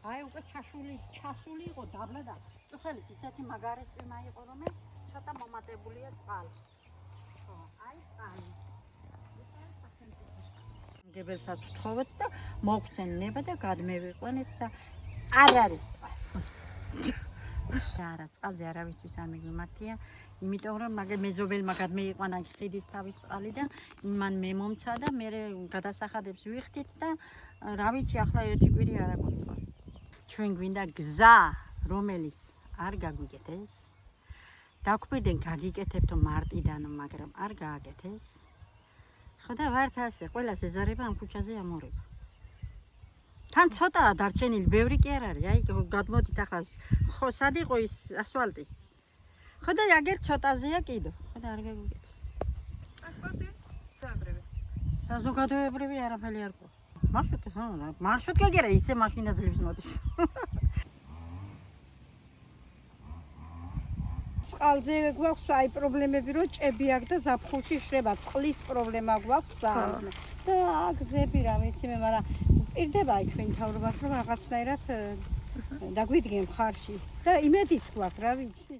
აი უკვე ჩასული იყო დაბლა და წუხელის ისეთი მაგარი წვიმა იყო რომ ცოტა მომატებულია წყალი. ხო, აი წყალი. ეს არის სახელმწიფო. გებელსაც ვთხოვეთ და მოგცენება და გადმევიყვანეთ და არ არის წყალი. არა, წყალზე არავისთვის არ მიგმართია, იმიტომ რომ მაგ მეზობელმა გადმეიყვანა ხიდის თავის წყალი და მან მე მომცა და მე გადასახადებს ვიხდით და რა ვიცი ახლა ერთი კვირი არ აგვიწყო. ჩვენ გვინდა გზა, რომელიც არ გაგვიკეთეს. დაგვირდნენ გაგიკეთებთო მარტიდანო, მაგრამ არ გააკეთეს. ხო და ვართ ასე, ყველას ეზარება ამ ქუჩაზე ამორება. თან ცოტაა დარჩენილი, ბევრი კი არ არის. აი გადმოდით ახლა ხო სად იყო ის ასფალტი? ხო და აგერ ცოტაზეა კიდო. ხო და არ გაგვიკეთეს. ტრანსპორტი დააბრევე. საზოგადოებრივი არაფერი არ ყო. მარშრუტკა კი არა, ისე მაშინა ძლივს მოდის. წყალზე გვაქვს აი პრობლემები, რომ ჭები აქვს და ზაფხულში შრება, წყლის პრობლემა გვაქვს ძალიან. და გზები რა ვიცი მე, მაგრამ პირდება აი ჩვენ თავრობას რომ რაღაცნაირად დაგვიდგენ მხარში და იმედიც გვაქვს რა ვიცი.